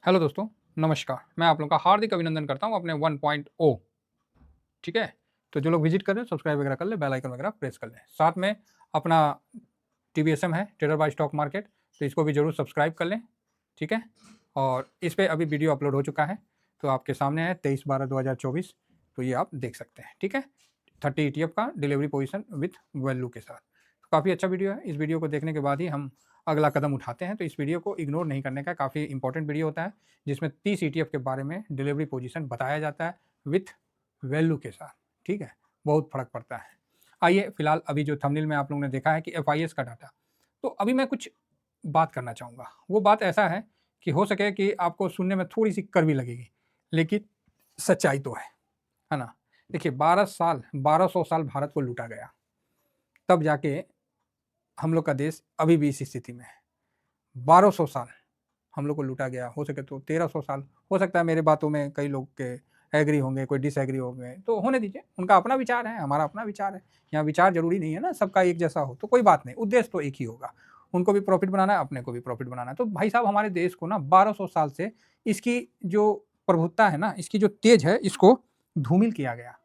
Hello दोस्तों, नमस्कार। मैं आप लोगों का हार्दिक अभिनंदन करता हूँ अपने 1.0। ठीक है? तो जो लोग विज़िट कर रहे हैं सब्सक्राइब वगैरह कर लें, बेल आइकन वगैरह प्रेस कर लें। साथ में अपना टीवीएसएम है, ट्रेडर बाय स्टॉक मार्केट, तो इसको भी ज़रूर सब्सक्राइब कर लें। ठीक है? और इस पे अभी वीडियो अपलोड हो चुका है, तो आपके सामने है 23/12/2024, तो ये आप देख सकते हैं। ठीक है? 30 ईटीएफ का डिलीवरी पोजीशन विथ वैल्यू के साथ। तो काफ़ी अच्छा वीडियो है। इस वीडियो को देखने के बाद ही हम अगला कदम उठाते हैं, तो इस वीडियो को इग्नोर नहीं करने का। काफ़ी इंपॉर्टेंट वीडियो होता है, जिसमें 30 ईटीएफ के बारे में डिलीवरी पोजीशन बताया जाता है विथ वैल्यू के साथ। ठीक है? बहुत फ़र्क पड़ता है। आइए फिलहाल अभी जो थंबनेल में आप लोगों ने देखा है कि एफआईएस का डाटा, तो अभी मैं कुछ बात करना चाहूँगा। वो बात ऐसा है कि हो सके कि आपको सुनने में थोड़ी-सी कड़वी लगेगी, लेकिन सच्चाई तो है ना? देखिए 1200 साल भारत को लूटा गया, तब जाके हम लोग का देश अभी भी इस स्थिति में है। 1200 साल हम लोग को लूटा गया, हो सके तो 1300 साल। हो सकता है मेरे बातों में कई लोग के एग्री होंगे, कोई डिसएग्री होंगे, तो होने दीजिए, उनका अपना विचार है, हमारा अपना विचार है। यहाँ विचार ज़रूरी नहीं है ना सबका एक जैसा हो, तो कोई बात नहीं, उद्देश्य तो एक ही होगा। उनको भी प्रॉफ़िट बनाना है, अपने को भी प्रॉफ़िट बनाना है। तो भाई साहब हमारे देश को ना 1200 साल से इसकी जो प्रभुत्ता है ना, इसकी जो तेज है, इसको धूमिल किया गया।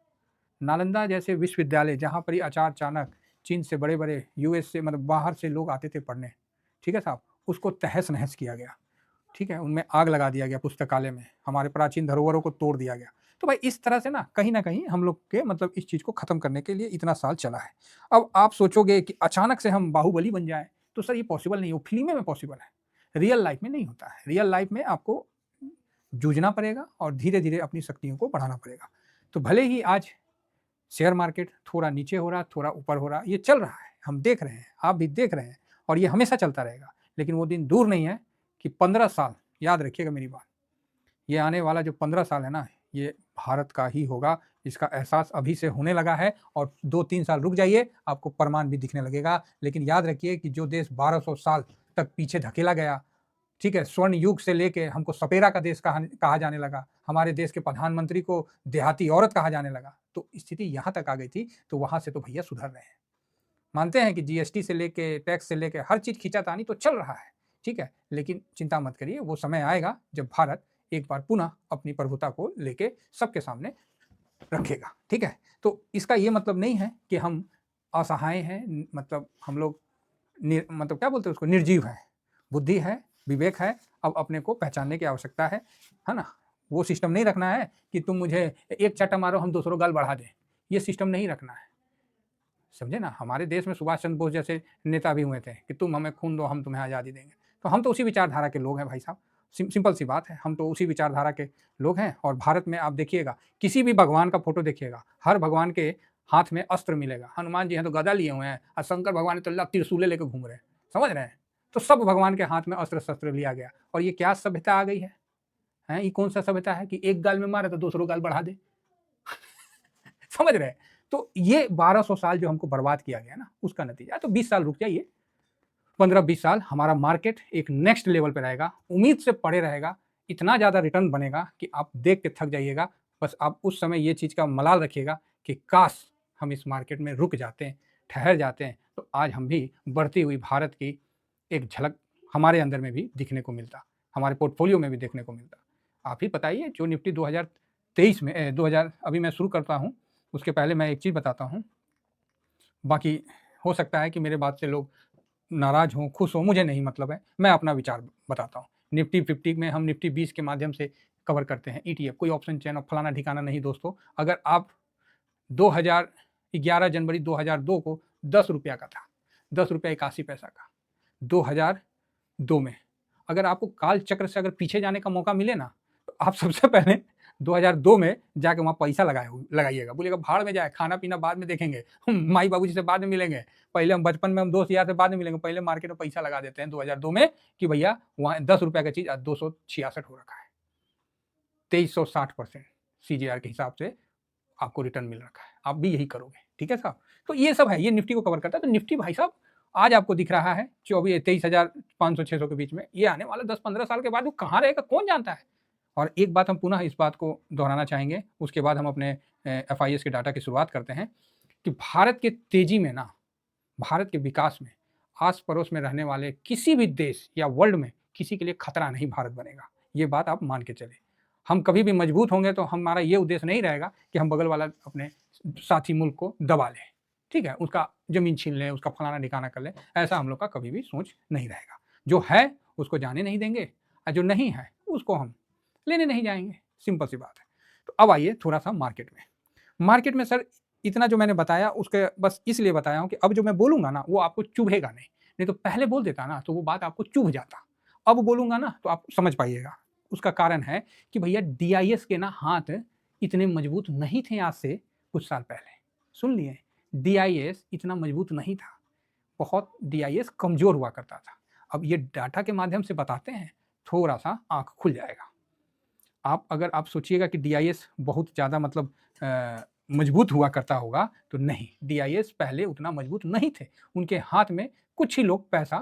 नालंदा जैसे विश्वविद्यालय जहाँ पर ये आचार्य चाणक्य, चीन से बड़े-बड़े, यूएस से, मतलब बाहर से लोग आते थे पढ़ने, ठीक है साहब? उसको तहस-नहस किया गया। ठीक है? उनमें आग लगा दिया गया पुस्तकालय में, हमारे प्राचीन धरोहरों को तोड़ दिया गया। तो भाई इस तरह से ना कहीं न कहीं हम लोग के मतलब इस चीज़ को खत्म करने के लिए इतना साल चला है। अब आप सोचोगे कि अचानक से हम बाहुबली बन जाएँ, तो सर ये पॉसिबल नहीं है, वो फ़िल्में में पॉसिबल है। रियल लाइफ़ में नहीं होता है। रियल लाइफ़ में आपको जूझना पड़ेगा और धीरे-धीरे अपनी शक्तियों को बढ़ाना पड़ेगा। तो भले ही आज शेयर मार्केट थोड़ा नीचे हो रहा, थोड़ा ऊपर हो रहा, ये चल रहा है, हम देख रहे हैं, आप भी देख रहे हैं और ये हमेशा चलता रहेगा। लेकिन वो दिन दूर नहीं है कि 15 साल, याद रखिएगा मेरी बात, ये आने वाला जो 15 साल है ना, ये भारत का ही होगा। इसका एहसास अभी से होने लगा है और 2-3 साल रुक जाइए, आपको प्रमाण भी दिखने लगेगा। लेकिन याद रखिए कि जो देश 1200 साल तक पीछे धकेला गया, ठीक है, स्वर्ण युग से लेके हमको सपेरा का देश कहा कहा जाने लगा, हमारे देश के प्रधानमंत्री को देहाती औरत कहा जाने लगा, तो स्थिति यहाँ तक आ गई थी, तो वहाँ से तो भैया सुधर रहे हैं। मानते हैं कि जीएसटी से लेके, टैक्स से लेके हर चीज़ खींचातानी तो चल रहा है, ठीक है? लेकिन चिंता मत करिए, वो समय आएगा जब भारत एक बार पुनः अपनी प्रभुता को लेके सबके सामने रखेगा, ठीक है? तो इसका ये मतलब नहीं है कि हम असहाय हैं, मतलब हम लोग मतलब क्या बोलते हैं उसको, निर्जीव हैं। बुद्धि है, विवेक है, अब अपने को पहचानने की आवश्यकता है ना? वो सिस्टम नहीं रखना है कि तुम मुझे एक चाटा मारो, हम दूसरों गाल बढ़ा दें, ये सिस्टम नहीं रखना है। समझे ना? हमारे देश में सुभाष चंद्र बोस जैसे नेता भी हुए थे कि तुम हमें खून दो, हम तुम्हें आज़ादी देंगे। तो हम तो उसी विचारधारा के लोग हैं भाई साहब। सिंपल सी बात है, हम तो उसी विचारधारा के लोग हैं और भारत में आप देखिएगा, किसी भी भगवान का फ़ोटो देखिएगा, हर भगवान के हाथ में अस्त्र मिलेगा। हनुमान जी हैं तो गदा लिए हुए हैं और शंकर भगवान तो त्रिशूलें लेके घूम रहे हैं। समझ रहे हैं? तो सब भगवान के हाथ में अस्त्र-शस्त्र लिया गया और ये क्या सभ्यता आ गई है? हैं? ये कौन-सा सभ्यता है कि एक गाल में मारे तो दूसरों गाल बढ़ा दे? समझ रहे हैं? तो ये 1200 साल जो हमको बर्बाद किया गया ना, उसका नतीजा है। तो 20 साल रुक जाइए, 15-20 साल हमारा मार्केट एक नेक्स्ट लेवल पे रहेगा, उम्मीद से परे रहेगा, इतना ज़्यादा रिटर्न बनेगा कि आप देख के थक जाइएगा। बस आप उस समय ये चीज़ का मलाल रखिएगा कि काश हम इस मार्केट में रुक जाते हैं, ठहर जाते हैं, तो आज हम भी बढ़ती हुई भारत की एक झलक हमारे अंदर में भी दिखने को मिलता, हमारे पोर्टफोलियो में भी देखने को मिलता। आप ही बताइए, जो निफ्टी 2023 में 2000, अभी मैं शुरू करता हूँ, उसके पहले मैं एक चीज़ बताता हूँ, बाकी हो सकता है कि मेरे बात से लोग नाराज़ हों, खुश हों, मुझे नहीं मतलब है, मैं अपना विचार बताता हूँ। निफ्टी 50 में हम निफ्टी 20 के माध्यम से कवर करते हैं ईटीएफ, कोई ऑप्शन चेन और फलाना-ढिकाना नहीं दोस्तों। अगर आप 2011 जनवरी 2002 को ₹10 का था, ₹10 81 पैसा का, 2002 में। अगर आपको काल चक्र से अगर पीछे जाने का मौका मिले ना, तो आप सबसे पहले 2002 में जाके वहाँ पैसा लगाइएगा। बोलिएगा भाड़ में जाए, खाना-पीना बाद में देखेंगे, माई बाबूजी से बाद में मिलेंगे। पहले हम बचपन में हम दोस्त यार से बाद में मिलेंगे, पहले मार्केट में पैसा लगा देते हैं 2002 में कि भैया वहाँ ₹10 का चीज़ आज 266 हो रखा है। 2360% सीजेआर के हिसाब से आपको रिटर्न मिल रखा है। आप भी यही करोगे, ठीक है साहब? तो ये सब है, ये निफ्टी को कवर करता है। तो निफ्टी भाई साहब आज आपको दिख रहा है 23,500-600 के बीच में, ये आने वाला 10-15 साल के बाद वो कहाँ रहेगा कौन जानता है? और एक बात हम पुनः इस बात को दोहराना चाहेंगे, उसके बाद हम अपने एफआईएस के डाटा की शुरुआत करते हैं कि भारत के तेज़ी में ना, भारत के विकास में, आस-पड़ोस में रहने वाले किसी भी देश या वर्ल्ड में किसी के लिए खतरा नहीं भारत बनेगा। ये बात आप मान के चले। हम कभी भी मजबूत होंगे तो हमारा ये उद्देश्य नहीं रहेगा कि हम बगल वाला अपने साथी मुल्क को दबा लें, ठीक है, उसका ज़मीन छीन लें, उसका फलाना ढिकाना कर लें, ऐसा हम लोग का कभी भी सोच नहीं रहेगा। जो है उसको जाने नहीं देंगे और जो नहीं है उसको हम लेने नहीं जाएंगे, सिंपल सी बात है। तो अब आइए थोड़ा सा मार्केट में सर इतना जो मैंने बताया उसके बस इसलिए बताया हूँ कि अब जो मैं बोलूँगा ना वो आपको चुभेगा नहीं तो पहले बोल देता ना तो वो बात आपको चुभ जाता। अब बोलूँगा ना तो आप समझ पाइएगा। उसका कारण है कि भैया डीआईएस के ना हाथ इतने मजबूत नहीं थे आज से कुछ साल पहले। सुन लिए, डीआईएस इतना मजबूत नहीं था, बहुत डीआईएस कमज़ोर हुआ करता था। अब ये डाटा के माध्यम से बताते हैं, थोड़ा-सा आँख खुल जाएगा। अगर आप सोचिएगा कि डीआईएस बहुत ज़्यादा मतलब मजबूत हुआ करता होगा, तो नहीं, डीआईएस पहले उतना मजबूत नहीं थे। उनके हाथ में कुछ ही लोग पैसा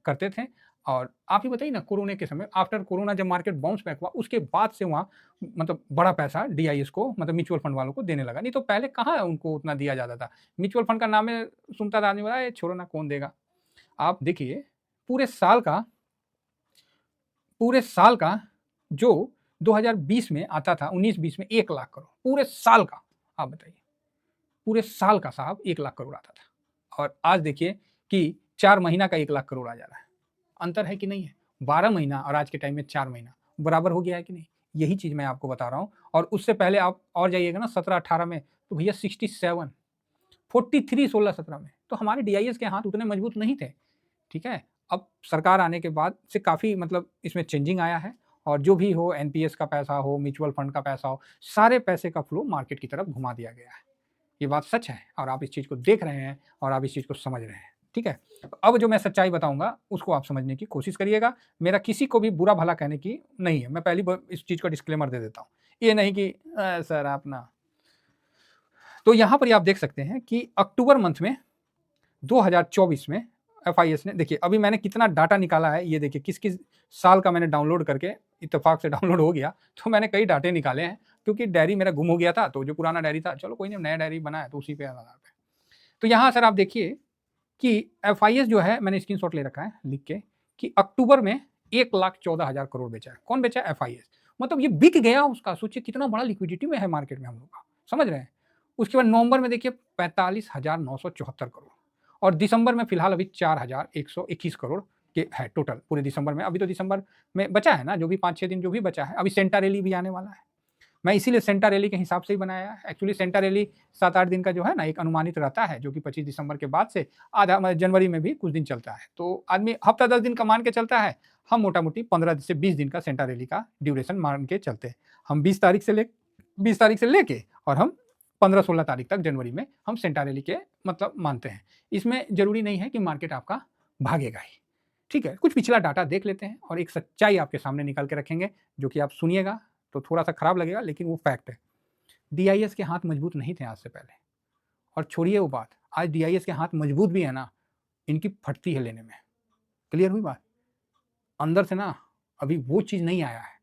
करते थे। और आप ही बताइए ना, कोरोना के समय आफ्टर कोरोना जब मार्केट बाउंस बैक हुआ, उसके बाद से वहाँ मतलब बड़ा पैसा डीआईएस को मतलब म्यूचुअल फंड वालों को देने लगा। नहीं तो पहले कहाँ उनको उतना दिया जाता था। म्यूचुअल फंड का नाम है, सुनता था आदमी, बोला ये छोड़ो ना, कौन देगा। आप देखिए पूरे साल का जो 2020 में आता था, 19-20 में 1 लाख करोड़ पूरे साल का। आप बताइए, पूरे साल का साहब 1 लाख करोड़ आता था और आज देखिए कि 4 महीना का 1 लाख करोड़ आ जा रहा है। अंतर है कि नहीं है? 12 महीना और आज के टाइम में 4 महीना बराबर हो गया है कि नहीं? यही चीज़ मैं आपको बता रहा हूँ। और उससे पहले आप और जाइएगा ना 17-18 में, तो भैया 67, 43 16-17 में, तो हमारे डीआईएस के हाथ उतने मजबूत नहीं थे, ठीक है? अब सरकार आने के बाद से काफ़ी मतलब इसमें चेंजिंग आया है और जो भी हो, एनपीएस का पैसा हो, म्यूचुअल फंड का पैसा हो, सारे पैसे का फ्लो मार्केट की तरफ घुमा दिया गया है। ये बात सच है और आप इस चीज़ को देख रहे हैं और आप इस चीज़ को समझ रहे हैं, ठीक है? तो अब जो मैं सच्चाई बताऊँगा उसको आप समझने की कोशिश करिएगा। मेरा किसी को भी बुरा-भला कहने की नहीं है। मैं पहली ब इस चीज़ का डिस्क्लेमर दे देता हूँ। ये नहीं कि सर आप ना। तो यहाँ पर ये आप देख सकते हैं कि अक्टूबर मंथ में 2024 में एफआईएस ने, देखिए अभी मैंने कितना डाटा निकाला है, ये देखिए किस-किस साल का मैंने डाउनलोड करके, इत्तेफाक से डाउनलोड हो गया, तो मैंने कई डाटे निकाले हैं क्योंकि डायरी मेरा गुम हो गया था, तो जो पुराना डायरी था, चलो कोई नहीं, नया डायरी बना है तो उसी पे आधार पे। तो यहाँ सर आप देखिए कि एफआईएस जो है, मैंने स्क्रीनशॉट ले रखा है लिख के, कि अक्टूबर में 1,14,000 करोड़ बेचा है। कौन बेचा है? एफआईएस। मतलब ये बिक गया उसका, सोचिए कितना बड़ा लिक्विडिटी में है मार्केट में हम लोग का, समझ रहे हैं? उसके बाद नवंबर में देखिए 45,974 करोड़ और दिसंबर में फिलहाल अभी 4,121 करोड़ के है टोटल पूरे दिसंबर में। अभी तो दिसंबर में बचा है ना, जो भी 5-6 दिन जो भी बचा है, अभी सेंटा रैली भी आने वाला है। मैं इसीलिए सेंटा रैली के हिसाब से ही बनाया है। एक्चुअली सेंटा रैली 7-8 दिन का जो है ना, एक अनुमानित रहता है, जो कि 25 दिसंबर के बाद से आधा जनवरी में भी कुछ दिन चलता है। तो आदमी हफ्ता 10 दिन का मान के चलता है। हम मोटा-मोटी 15 से 20 दिन का सेंटा रैली का ड्यूरेशन मान के चलते हैं। हम 20 तारीख से लेके और हम 15-16 तारीख तक जनवरी में हम सेंटा रैली के मतलब मानते हैं। इसमें ज़रूरी नहीं है कि मार्केट आपका भागेगा ही, ठीक है? कुछ पिछला डाटा देख लेते हैं और एक सच्चाई आपके सामने निकाल के रखेंगे, जो कि आप सुनिएगा तो थोड़ा-सा खराब लगेगा लेकिन वो फैक्ट है। डीआईएस के हाथ मजबूत नहीं थे आज से पहले, और छोड़िए वो बात, आज डीआईएस के हाथ मजबूत भी है ना, इनकी फटती है लेने में। क्लियर हुई बात? अंदर से ना अभी वो चीज़ नहीं आया है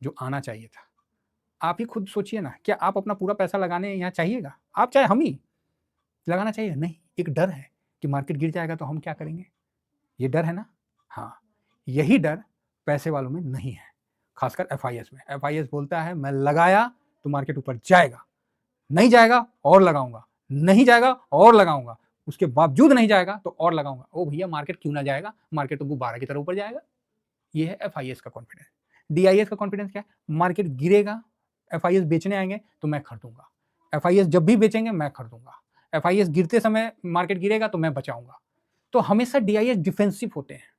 जो आना चाहिए था। आप ही खुद सोचिए ना, क्या आप अपना पूरा पैसा लगाने यहाँ चाहिएगा? आप चाहे हम ही लगाना चाहिए? नहीं, एक डर है कि मार्केट गिर जाएगा तो हम क्या करेंगे? ये डर है ना? हाँ, यही डर पैसे वालों में नहीं है, खासकर एफआईएस में। एफआईएस बोलता है मैं लगाया तो मार्केट ऊपर जाएगा, नहीं जाएगा और लगाऊंगा, नहीं जाएगा और लगाऊंगा, उसके बावजूद नहीं जाएगा तो और लगाऊंगा। ओ भैया, मार्केट क्यों ना जाएगा, मार्केट तो गुब्बारा की तरह ऊपर जाएगा। ये है एफआईएस का कॉन्फिडेंस। डीआईएस का कॉन्फिडेंस क्या है? मार्केट गिरेगा, एफआईएस बेचने आएंगे तो मैं खरीदूंगा, एफआईएस जब भी बेचेंगे मैं खरीदूंगा, एफआईएस गिरते समय मार्केट गिरेगा तो मैं बचाऊंगा। तो हमेशा डीआईएस डिफेंसिव होते हैं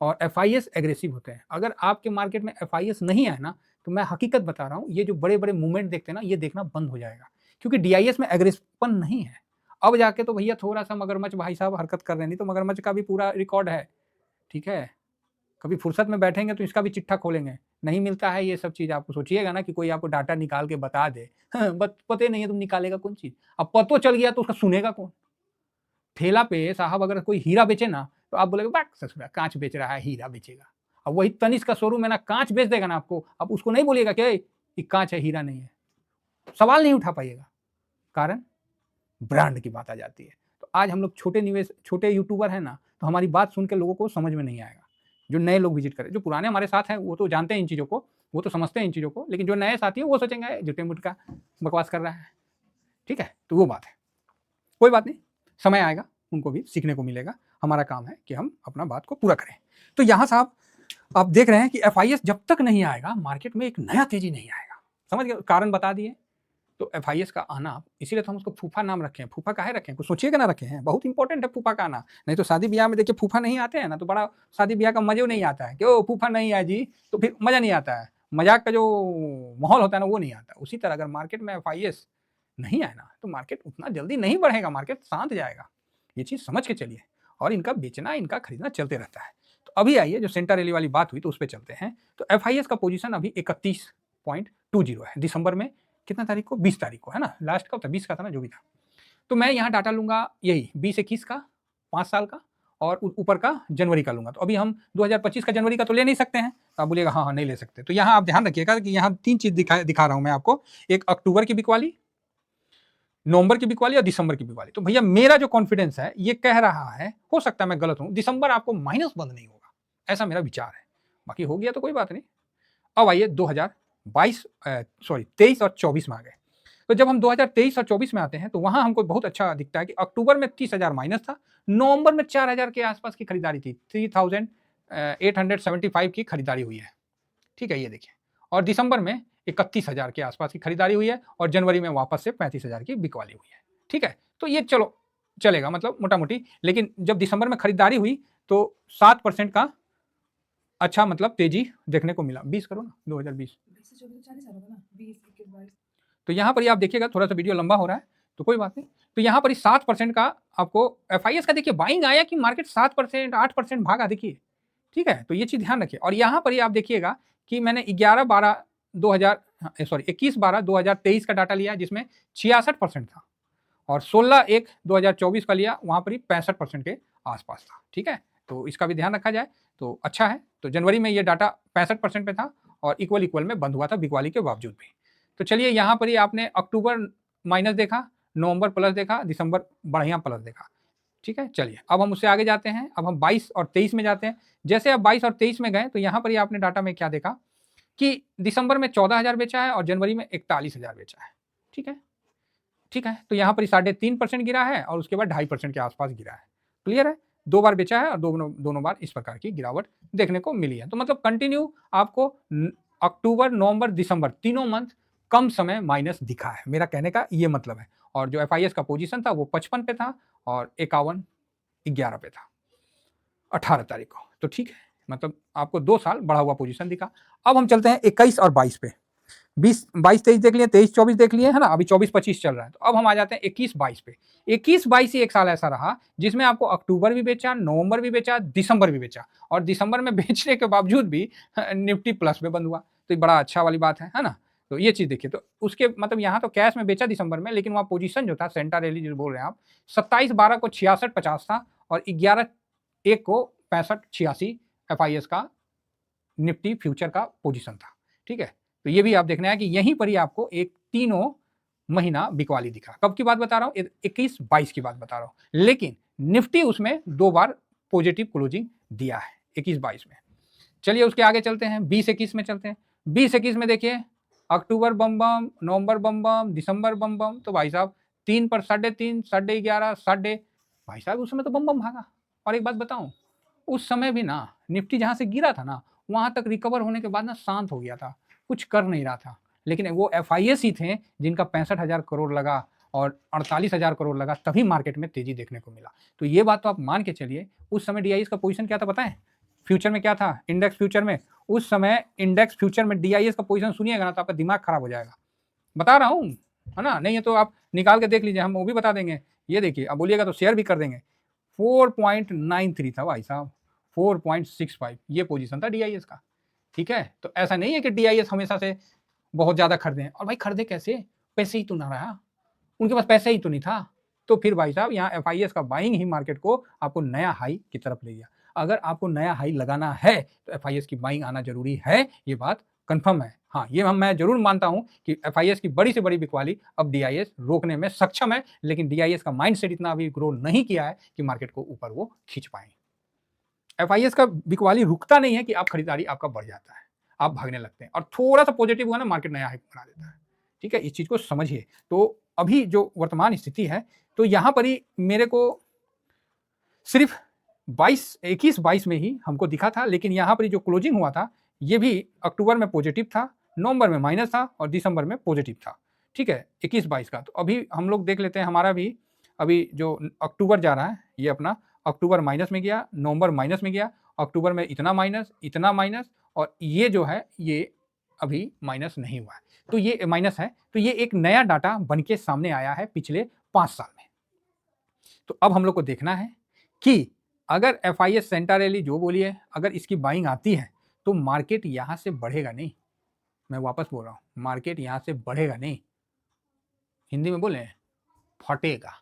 और एफआईएस एग्रेसिव होते हैं। अगर आपके मार्केट में एफआईएस नहीं आए ना, तो मैं हकीकत बता रहा हूँ, ये जो बड़े-बड़े मूवमेंट देखते हैं ना, ये देखना बंद हो जाएगा, क्योंकि डीआईएस में एग्रेसिवपन नहीं है। अब जाके तो भैया थोड़ा-सा मगरमच्छ भाई साहब हरकत कर रहे हैं, नहीं तो मगरमच्छ का भी पूरा रिकॉर्ड है, ठीक है? कभी फुर्सत में बैठेंगे तो इसका भी चिट्ठा खोलेंगे। नहीं मिलता है ये सब चीज़ आपको, सोचिएगा ना कि कोई आपको डाटा निकाल के बता दे। बत पता ही नहीं है, तुम निकालेगा कौन चीज़? अब पतो चल गया तो उसका सुनेगा कौन? ठेला पे साहब अगर कोई हीरा बेचे ना, तो आप बोलेंगे बैक ससुरा काँच बेच रहा है, हीरा बेचेगा। अब वही तनिष्क का शोरूम है ना, काँच बेच देगा ना आपको, आप उसको नहीं बोलिएगा कि ये काँच है, हीरा नहीं है। सवाल नहीं उठा पाइएगा, कारण ब्रांड की बात आ जाती है। तो आज हम लोग छोटे यूट्यूबर हैं ना, तो हमारी बात सुन के लोगों को समझ में नहीं आएगा जो नए लोग विजिट करें, जो पुराने हमारे साथ हैं वो तो जानते हैं इन चीज़ों को, वो तो समझते हैं इन चीज़ों को, लेकिन जो नए साथी हैं वो सोचेंगे झूठे मूठ का बकवास कर रहा है, ठीक है। तो वो बात है, कोई बात नहीं, समय आएगा, उनको भी सीखने को मिलेगा। हमारा काम है कि हम अपना बात को पूरा करें। तो यहाँ साहब आप देख रहे हैं कि FIS जब तक नहीं आएगा मार्केट में एक नया तेजी नहीं आएगा। समझ गए, कारण बता दिए। तो FIS का आना, इसीलिए तो हम उसको फूफा नाम रखे हैं। फूफा काहे रखे हैं, कुछ सोचिएगा ना रखे हैं, बहुत इंपॉर्टेंट है फूफा का आना। नहीं तो शादी ब्याह में देखिए फूफा नहीं आते हैं ना, तो बड़ा शादी ब्याह का मजा नहीं आता है, क्यों फूफा नहीं आया जी, तो फिर मजा नहीं आता है, मजाक का जो माहौल होता है ना वो नहीं आता। उसी तरह अगर मार्केट में FIS नहीं आए ना तो मार्केट उतना जल्दी नहीं बढ़ेगा, मार्केट शांत जाएगा। ये चीज़ समझ के चलिए। और इनका बेचना, इनका खरीदना चलते रहता है। तो अभी आइए जो सेंटर रैली वाली बात हुई तो उस पर चलते हैं। तो FIS का पोजीशन अभी 31.20 है दिसंबर में, कितना तारीख को, 20 तारीख को, है ना, लास्ट कब था, 20 का था ना, जो भी था। तो मैं यहाँ डाटा लूंगा यही 20-21 का 5 साल का, और ऊपर का जनवरी का लूंगा। तो अभी हम 2025 का जनवरी का तो ले नहीं सकते हैं, तो आप बोलिएगा हाँ नहीं ले सकते। तो यहाँ आप ध्यान रखिएगा कि यहाँ 3 चीज दिखा रहा हूँ मैं आपको, एक अक्टूबर की बिकवाली, नवंबर की बिकवाली और दिसंबर की बिकवाली। तो भैया मेरा जो कॉन्फिडेंस है ये कह रहा है, हो सकता है मैं गलत हूं, दिसंबर आपको माइनस बंद नहीं होगा, ऐसा मेरा विचार है। बाकी हो गया तो कोई बात नहीं। अब आइए 23 और 24 में आ गए। तो जब हम 2023 और 24 में आते हैं तो वहां हमको बहुत अच्छा दिखता है कि अक्टूबर में 30,000 माइनस था, नवंबर में 4,000 के आसपास की खरीदारी थी, 3,875 की खरीदारी हुई है, ठीक है, ये देखिए। और दिसंबर में 31,000 के आसपास की खरीदारी हुई है, और जनवरी में वापस से 35,000 की बिकवाली हुई है, ठीक है। तो ये चलो चलेगा, मतलब मोटा मोटी। लेकिन जब दिसंबर में खरीदारी हुई तो 7% का अच्छा मतलब तेजी देखने को मिला। 20 करो ना, 2020 तो यहाँ पर आप देखिएगा, थोड़ा सा वीडियो लंबा हो रहा है तो कोई बात नहीं। तो यहाँ पर 7% का आपको FIS का देखिए बाइंग आया कि मार्केट 7%, 8% भागा, देखिए, ठीक है। तो ये चीज ध्यान रखिए। और यहाँ पर आप देखिएगा कि मैंने 21/12/2023 का डाटा लिया जिसमें 66% था, और 16/1/2024 का लिया, वहां पर ही 65% के आसपास था, ठीक है। तो इसका भी ध्यान रखा जाए तो अच्छा है। तो जनवरी में ये डाटा 65% पे था और इक्वल में बंद हुआ था बिकवाली के बावजूद भी। तो चलिए यहाँ पर ही आपने अक्टूबर माइनस देखा, नवंबर प्लस देखा, दिसंबर बढ़िया प्लस देखा, ठीक है। चलिए अब हम उससे आगे जाते हैं, अब हम 22 और 23 में जाते हैं। जैसे अब 22 और 23 में गए तो यहाँ पर ही आपने डाटा में क्या देखा कि दिसंबर में 14,000 बेचा है और जनवरी में 41,000 बेचा है, ठीक है, ठीक है। तो यहाँ पर 3.5% गिरा है और उसके बाद 2.5% के आसपास गिरा है, क्लियर है। 2 बार बेचा है और दोनों बार इस प्रकार की गिरावट देखने को मिली है। तो मतलब कंटिन्यू आपको अक्टूबर, नवंबर, दिसंबर तीनों मंथ कम समय माइनस दिखा है, मेरा कहने का ये मतलब है। और जो FIS का पोजीशन था वो 55 पे था और 51/11 पे था 18 तारीख को। तो ठीक है, मतलब आपको 2 साल बढ़ा हुआ पोजीशन दिखा। अब हम चलते हैं 21 और 22 पे। 22-23 देख लिए, 23-24 देख लिए, है ना, अभी 24-25 चल रहा है। तो अब हम आ जाते हैं 21-22 पे। 21-22 ही एक साल ऐसा रहा जिसमें आपको अक्टूबर भी बेचा, नवंबर भी बेचा, दिसंबर भी बेचा, और दिसंबर में बेचने के बावजूद भी निफ्टी प्लस में बंद हुआ। तो ये बड़ा अच्छा वाली बात है ना। तो ये चीज देखिए, तो उसके मतलब यहाँ तो कैश में बेचा दिसंबर में, लेकिन वहाँ पोजीशन जो था सेंटर रैली जो बोल रहे हैं आप, 27/12 को 66-50 था और 11/1 को 65-86 FIS का निफ्टी फ्यूचर का पोजीशन था, ठीक है। तो ये भी आप देखना है कि यहीं पर ही आपको एक तीनों महीना बिकवाली दिखा। कब की बात बता रहा हूं, 21-22 की बात बता रहा हूं, लेकिन निफ्टी उसमें 2 बार पॉजिटिव क्लोजिंग दिया है 21-22 में। चलिए उसके आगे चलते हैं, 20-21 में चलते हैं। 20-21 में देखिए अक्टूबर बम बम, नवंबर बम बम, दिसंबर बम बम। तो भाई साहब 3 पर 3.5, 11.5, भाई साहब उस समय तो बम बम भागा। और एक बात बताऊं, उस समय भी ना निफ्टी जहां से गिरा था ना वहां तक रिकवर होने के बाद ना शांत हो गया था, कुछ कर नहीं रहा था। लेकिन वो FIS ही थे जिनका 65,000 करोड़ लगा और 48,000 करोड़ लगा, तभी मार्केट में तेजी देखने को मिला। तो ये बात तो आप मान के चलिए। उस समय DIS का पोजीशन क्या था बताएं, फ्यूचर में क्या था, इंडेक्स फ्यूचर में। उस समय इंडेक्स फ्यूचर में DIS का पोजीशन सुनिएगा ना तो आपका दिमाग खराब हो जाएगा, बता रहा हूँ, है ना। नहीं है तो आप निकाल के देख लीजिए, हम वो भी बता देंगे। ये देखिए, अब बोलिएगा तो शेयर भी कर देंगे। 4.93 था भाई साहब, 4.65 ये पोजीशन था DIS का, ठीक है। तो ऐसा नहीं है कि DIS हमेशा से बहुत ज्यादा खरीदे, और भाई खरीदे कैसे, पैसे ही तो ना रहा, उनके पास पैसे ही तो नहीं था। तो फिर भाई साहब यहाँ FIS का बाइंग ही मार्केट को आपको नया हाई की तरफ ले गया। अगर आपको नया हाई लगाना है तो FIS की बाइंग आना जरूरी है, ये बात कंफर्म है। हाँ, ये मैं जरूर मानता हूं कि FIS की बड़ी से बड़ी बिकवाली अब DIS रोकने में सक्षम है, लेकिन DIS का माइंडसेट इतना अभी ग्रो नहीं किया है कि मार्केट को ऊपर वो खींच पाए। FIS का बिकवाली रुकता नहीं है कि आप खरीदारी आपका बढ़ जाता है, आप भागने लगते हैं और थोड़ा सा पॉजिटिव हुआ ना मार्केट नया हाई बना देता है। ठीक है, इस चीज को समझिए। तो अभी जो वर्तमान स्थिति है, तो यहां पर ही मेरे को सिर्फ 21-22 में ही हमको दिखा था, लेकिन यहाँ पर जो क्लोजिंग हुआ था ये भी अक्टूबर में पॉजिटिव था, नवंबर में माइनस था और दिसंबर में पॉजिटिव था। ठीक है, 21-22 का। तो अभी हम लोग देख लेते हैं, हमारा भी अभी जो अक्टूबर जा रहा है ये अपना अक्टूबर माइनस में गया, नवंबर माइनस में गया, अक्टूबर में इतना माइनस और ये जो है ये अभी माइनस नहीं हुआ है, तो ये माइनस है। तो ये एक नया डाटा बन के सामने आया है पिछले 5 साल में। तो अब हम लोग को देखना है कि अगर FIS सेंटारेली जो बोली है, अगर इसकी बाइंग आती है तो मार्केट यहां से बढ़ेगा नहीं। मैं वापस बोल रहा हूं, मार्केट यहां से बढ़ेगा नहीं, हिंदी में बोले फटेगा।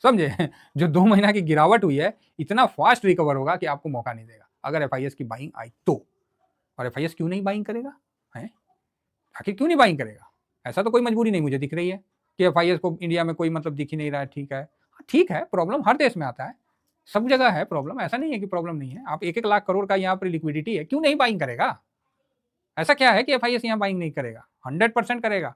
समझे? जो 2 महीना की गिरावट हुई है, इतना फास्ट रिकवर होगा कि आपको मौका नहीं देगा अगर FIS की बाइंग आई तो। और FIS क्यों नहीं बाइंग करेगा? है आखिर क्यों नहीं बाइंग करेगा? ऐसा तो कोई मजबूरी नहीं मुझे दिख रही है कि FIS को इंडिया में कोई मतलब दिख ही नहीं रहा है। ठीक है, प्रॉब्लम हर देश में आता है, सब जगह है प्रॉब्लम, ऐसा नहीं है कि प्रॉब्लम नहीं है। आप 1-1 लाख करोड़ का यहाँ पर लिक्विडिटी है, क्यों नहीं बाइंग करेगा? ऐसा क्या है कि FIS यहाँ बाइंग नहीं करेगा? 100% करेगा,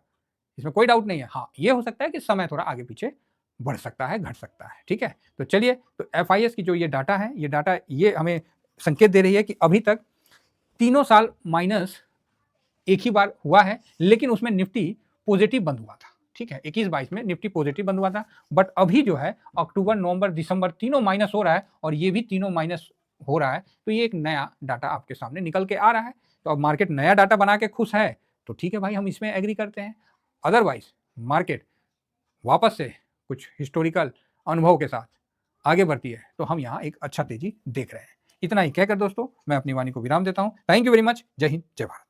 इसमें कोई डाउट नहीं है। हाँ, ये हो सकता है कि समय थोड़ा आगे पीछे बढ़ सकता है, घट सकता है। ठीक है, तो चलिए, तो FIS की जो ये डाटा है, ये डाटा ये हमें संकेत दे रही है कि अभी तक तीनों साल माइनस एक ही बार हुआ है, लेकिन उसमें निफ्टी पॉजिटिव बंद हुआ था। ठीक है, 21-22 में निफ्टी पॉजिटिव बंद हुआ था, बट अभी जो है अक्टूबर, नवंबर, दिसंबर तीनों माइनस हो रहा है और ये भी तीनों माइनस हो रहा है। तो ये एक नया डाटा आपके सामने निकल के आ रहा है। तो अब मार्केट नया डाटा बना के खुश है तो ठीक है भाई, हम इसमें एग्री करते हैं। अदरवाइज मार्केट वापस से कुछ हिस्टोरिकल अनुभव के साथ आगे बढ़ती है तो हम यहाँ एक अच्छा तेजी देख रहे हैं। इतना ही कहकर दोस्तों मैं अपनी वाणी को विराम देता हूँ। Thank you very much. जय हिंद, जय भारत।